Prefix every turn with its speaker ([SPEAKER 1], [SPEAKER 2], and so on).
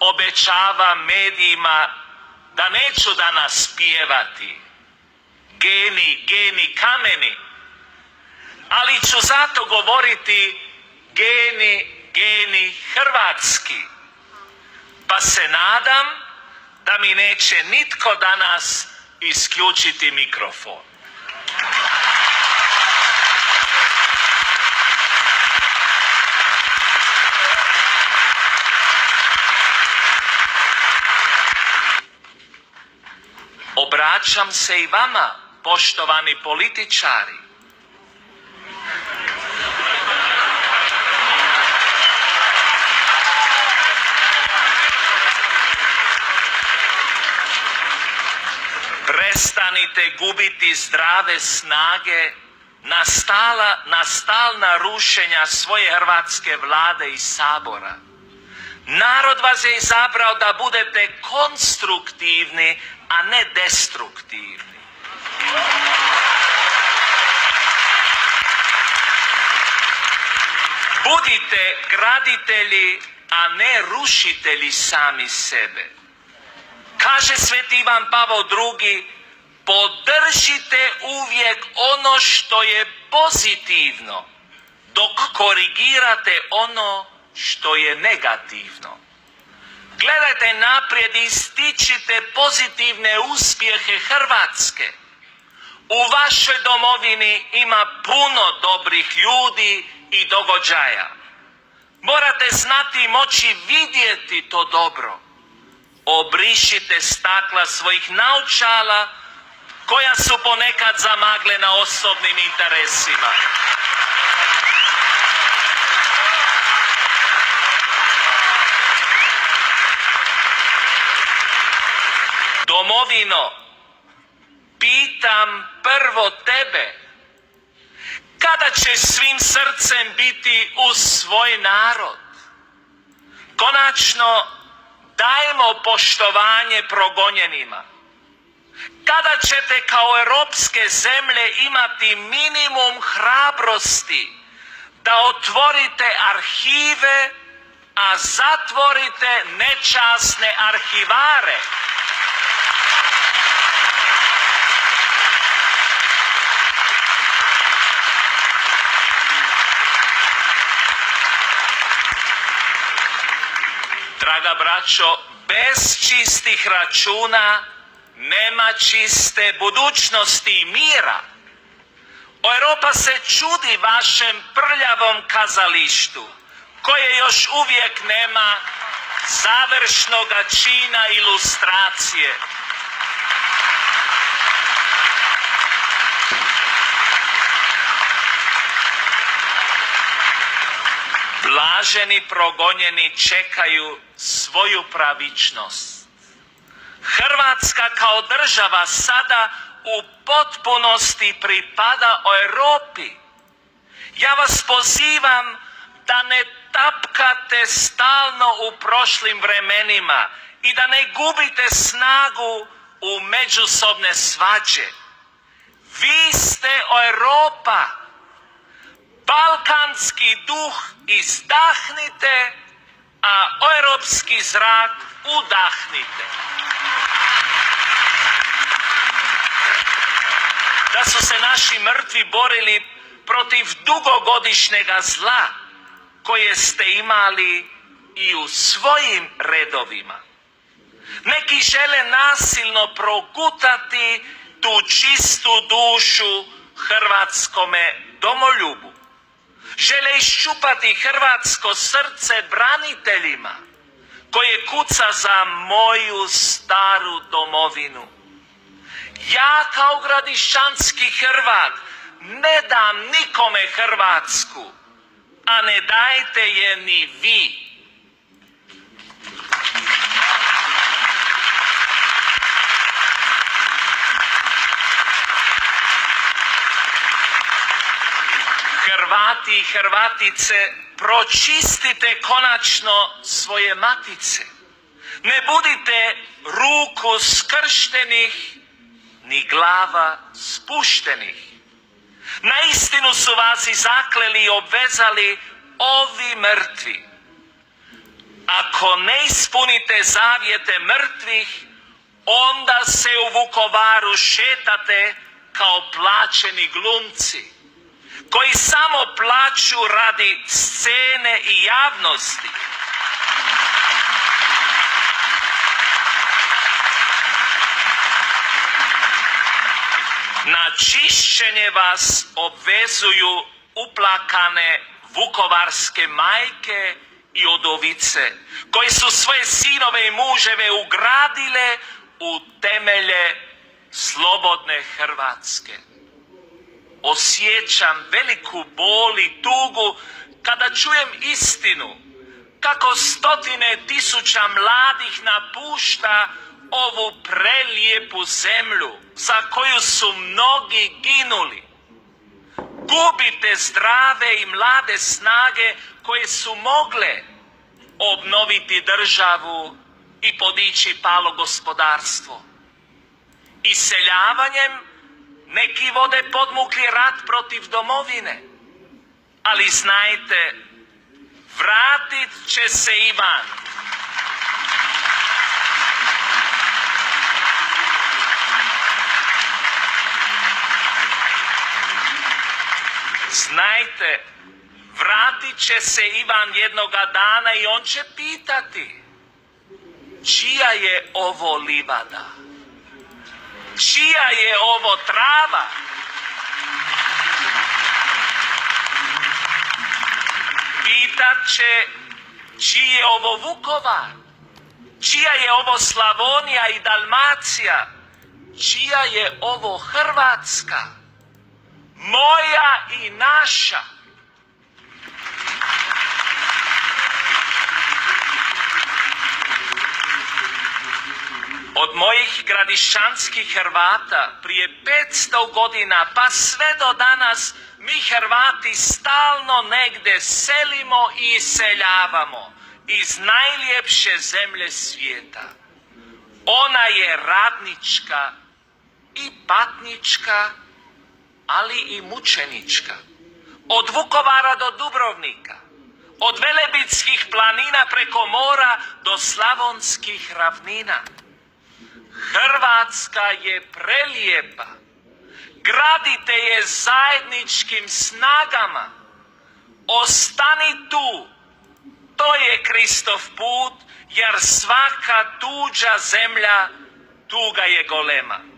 [SPEAKER 1] obećava medijima da neću danas pjevati geni kameni, ali ću zato govoriti geni hrvatski. Pa se nadam da mi neće nitko danas isključiti mikrofon. Obraćam se i vama, poštovani političari. Prestanite gubiti zdrave snage na stalna rušenja svoje hrvatske vlade i sabora. Narod vas je izabrao da budete konstruktivni, a ne destruktivni. Budite graditelji, a ne rušitelji sami sebe. Kaže Sveti Ivan Pavao II, podržite uvijek ono što je pozitivno, dok korigirate ono što je negativno. Gledajte naprijed i ističite pozitivne uspjehe Hrvatske. U vašoj domovini ima puno dobrih ljudi i događaja. Morate znati i moći vidjeti to dobro. Obrišite stakla svojih naočala koja su ponekad zamagljena osobnim interesima. Domovino, pitam prvo tebe, kada ćeš svim srcem biti uz svoj narod? Konačno, dajmo poštovanje progonjenima. Kada ćete kao europske zemlje imati minimum hrabrosti da otvorite arhive, a zatvorite nečasne arhivare? Draga braćo, bez čistih računa nema čiste budućnosti i mira. Europa se čudi vašem prljavom kazalištu, koje još uvijek nema završnog čina ilustracije. Blaženi progonjeni čekaju svoju pravičnost. Hrvatska kao država sada u potpunosti pripada Europi. Ja vas pozivam da ne tapkate stalno u prošlim vremenima i da ne gubite snagu u međusobne svađe. Vi ste Europa. Balkanski duh izdahnite, a europski zrak udahnite. Da su se naši mrtvi borili protiv dugogodišnjega zla koje ste imali i u svojim redovima. Neki žele nasilno progutati tu čistu dušu hrvatskome domoljubu. Žele iščupati hrvatsko srce braniteljima koje kuca za moju staru domovinu. Ja kao gradišćanski Hrvat ne dam nikome Hrvatsku, a ne dajte je ni vi. Hrvati i Hrvatice, pročistite konačno svoje matice. Ne budite ruku skrštenih, ni glava spuštenih. Na istinu su vas i zakleli i obvezali ovi mrtvi. Ako ne ispunite zavjete mrtvih, onda se u Vukovaru šetate kao plaćeni glumci, koji samo plaću radi scene i javnosti. Na čišćenje vas obvezuju uplakane vukovarske majke i udovice, koji su svoje sinove i muževe ugradile u temelje slobodne Hrvatske. Osjećam veliku bol i tugu kada čujem istinu, kako stotine tisuća mladih napušta ovu prelijepu zemlju za koju su mnogi ginuli. Gubite zdrave i mlade snage koje su mogle obnoviti državu i podići palo gospodarstvo. Iseljavanjem neki vode podmukli rat protiv domovine, ali znajte, vratit će se Ivan. Znajte, vratit će se Ivan jednoga dana i on će pitati: čija je ovo livada? Čija je ovo trava? Pitat će: čiji je ovo Vukovar? Čija je ovo Slavonija i Dalmacija? Čija je ovo Hrvatska? Moja i naša. Od mojih gradišćanskih Hrvata prije 500 godina pa sve do danas mi Hrvati stalno negdje selimo i iseljavamo iz najljepše zemlje svijeta. Ona je radnička i patnička, ali i mučenička. Od Vukovara do Dubrovnika, od Velebitskih planina preko mora do slavonskih ravnina. Hrvatska je prelijepa. Gradite je zajedničkim snagama. Ostani tu. To je Kristov put, jer svaka tuđa zemlja tuga je golema.